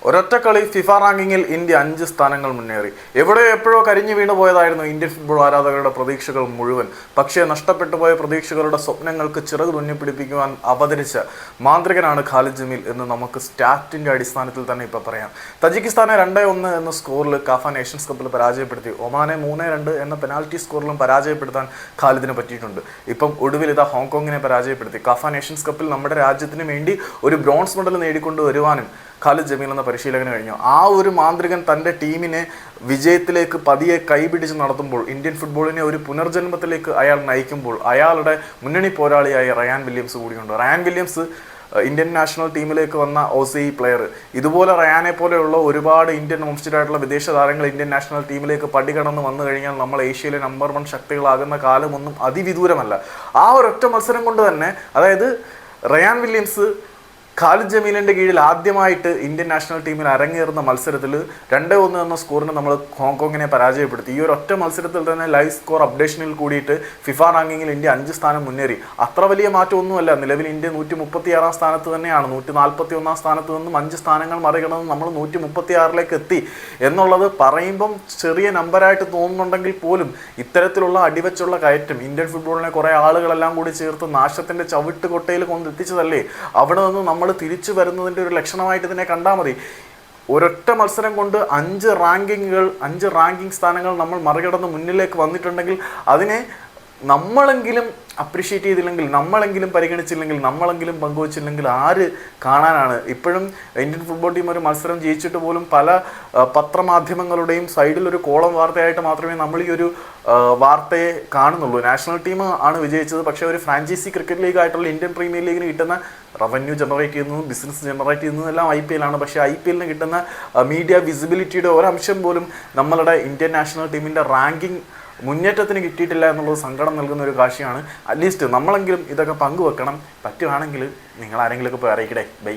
ഒരൊറ്റ കളി ഫിഫ റാങ്കിങ്ങിൽ ഇന്ത്യ 5 സ്ഥാനങ്ങൾ മുന്നേറി. എവിടെയോ എപ്പോഴോ കരിഞ്ഞു വീണു പോയതായിരുന്നു ഇന്ത്യൻ ഫുട്ബോൾ ആരാധകരുടെ പ്രതീക്ഷകൾ മുഴുവൻ. പക്ഷേ നഷ്ടപ്പെട്ടു പോയ പ്രതീക്ഷകളുടെ സ്വപ്നങ്ങൾക്ക് ചിറക് തുന്നിപ്പിടിപ്പിക്കുവാൻ അവതരിച്ച മാന്ത്രികനാണ് ഖാലിദ് ജമീൽ എന്ന് നമുക്ക് സ്റ്റാറ്റിന്റെ അടിസ്ഥാനത്തിൽ തന്നെ ഇപ്പോൾ പറയാം. തജിക്കിസ്ഥാനെ 2-1 എന്ന സ്കോറിൽ കാഫ നേഷൻസ് കപ്പിൽ പരാജയപ്പെടുത്തി. ഒമാനെ 3-2 എന്ന പെനാൽറ്റി സ്കോറിലും പരാജയപ്പെടുത്താൻ ഖാലിദിന് പറ്റിയിട്ടുണ്ട്. ഇപ്പം ഒടുവിൽ ഇതാ ഹോങ്കോങ്ങിനെ പരാജയപ്പെടുത്തി. കാഫ നേഷൻസ് കപ്പിൽ നമ്മുടെ രാജ്യത്തിന് വേണ്ടി ഒരു ബ്രോൺസ് മെഡൽ നേടിക്കൊണ്ട് വരുവാനും ഖാലിദ് ജമീൽ എന്ന പരിശീലകന് കഴിഞ്ഞു. ആ ഒരു മാന്ത്രികൻ തൻ്റെ ടീമിനെ വിജയത്തിലേക്ക് പതിയെ കൈപിടിച്ച് നടത്തുമ്പോൾ, ഇന്ത്യൻ ഫുട്ബോളിനെ ഒരു പുനർജന്മത്തിലേക്ക് അയാൾ നയിക്കുമ്പോൾ, അയാളുടെ മുന്നണി പോരാളിയായ റയാൻ വില്യംസ് കൂടിയുണ്ട്. റയാൻ വില്യംസ് ഇന്ത്യൻ നാഷണൽ ടീമിലേക്ക് വന്ന OCE പ്ലെയർ. ഇതുപോലെ റയാനെ പോലെയുള്ള ഒരുപാട് ഇന്ത്യൻ വംശജരായിട്ടുള്ള വിദേശ താരങ്ങൾ ഇന്ത്യൻ നാഷണൽ ടീമിലേക്ക് പടികടന്ന് വന്നു കഴിഞ്ഞാൽ നമ്മൾ ഏഷ്യയിലെ നമ്പർ 1 ശക്തികളാകുന്ന കാലമൊന്നും അതിവിദൂരമല്ല. ആ ഒരൊറ്റ മത്സരം കൊണ്ട് തന്നെ, അതായത് റയാൻ വില്യംസ് ഖാലിദ് ജമീലിൻ്റെ കീഴിൽ ആദ്യമായിട്ട് ഇന്ത്യൻ നാഷണൽ ടീമിൽ അരങ്ങേറുന്ന മത്സരത്തിൽ 2-1 എന്ന സ്കോറിന് നമ്മൾ ഹോങ്കോങ്ങിനെ പരാജയപ്പെടുത്തി. ഈ ഒരു ഒറ്റ മത്സരത്തിൽ തന്നെ ലൈവ് സ്കോർ അപ്ഡേഷനിൽ കൂടിയിട്ട് ഫിഫ റാങ്കിങ്ങിൽ ഇന്ത്യ 5 സ്ഥാനം മുന്നേറി. അത്ര വലിയ മാറ്റമൊന്നുമല്ല. നിലവിൽ ഇന്ത്യ 136 സ്ഥാനത്ത് തന്നെയാണ്. 141 സ്ഥാനത്ത് നിന്നും 5 സ്ഥാനങ്ങൾ മറികടന്ന് നമ്മൾ 136 എത്തി എന്നുള്ളത് പറയുമ്പം ചെറിയ നമ്പറായിട്ട് തോന്നുന്നുണ്ടെങ്കിൽ പോലും ഇത്തരത്തിലുള്ള അടിവച്ചുള്ള കയറ്റം ഇന്ത്യൻ ഫുട്ബോളിനെ കുറേ ആളുകളെല്ലാം കൂടി ചേർത്ത് നാശത്തിൻ്റെ ചവിട്ടുകൊട്ടയിൽ കൊണ്ടെത്തിച്ചതല്ലേ. അവിടെ നിന്ന് നമ്മൾ തിരിച്ചു വരുന്നതിൻ്റെ ഒരു ലക്ഷണമായിട്ട് ഇതിനെ കണ്ടാൽ മതി. ഒരൊറ്റ മത്സരം കൊണ്ട് 5 റാങ്കിങ് സ്ഥാനങ്ങൾ നമ്മൾ മറികടന്ന് മുന്നിലേക്ക് വന്നിട്ടുണ്ടെങ്കിൽ അതിനെ നമ്മളെങ്കിലും അപ്രീഷിയേറ്റ് ചെയ്തില്ലെങ്കിൽ, നമ്മളെങ്കിലും പരിഗണിച്ചില്ലെങ്കിൽ, നമ്മളെങ്കിലും പങ്കുവച്ചില്ലെങ്കിൽ ആര് കാണാനാണ്? ഇപ്പോഴും ഇന്ത്യൻ ഫുട്ബോൾ ടീം ഒരു മത്സരം ജയിച്ചിട്ട് പോലും പല പത്രമാധ്യമങ്ങളുടെയും സൈഡിൽ ഒരു കോളം വാർത്തയായിട്ട് മാത്രമേ നമ്മൾ ഈ ഒരു വാർത്തയെ കാണുന്നുള്ളൂ. നാഷണൽ ടീം ആണ് വിജയിച്ചത്, പക്ഷേ ഒരു ഫ്രാഞ്ചൈസി ക്രിക്കറ്റ് ലീഗ് ആയിട്ടുള്ള ഇന്ത്യൻ പ്രീമിയർ ലീഗിന് കിട്ടുന്ന റവന്യൂ ജനറേറ്റ് ചെയ്യുന്നതും ബിസിനസ് ജനറേറ്റ് ചെയ്യുന്നതെല്ലാം IPL ആണ്. പക്ഷേ IPL കിട്ടുന്ന മീഡിയ വിസിബിലിറ്റിയുടെ ഒരംശം പോലും നമ്മളുടെ ഇന്ത്യൻ നാഷണൽ ടീമിൻ്റെ റാങ്കിങ് മുന്നേറ്റത്തിന് കിട്ടിയിട്ടില്ല എന്നുള്ളത് സങ്കടം നൽകുന്ന ഒരു കാഴ്ചയാണ്. അറ്റ്ലീസ്റ്റ് നമ്മളെങ്കിലും ഇതൊക്കെ പങ്കുവെക്കണം. പറ്റുവാണെങ്കിൽ നിങ്ങൾ ആരെങ്കിലുമൊക്കെ പോയി അറിയിക്കട്ടെ. ബൈ.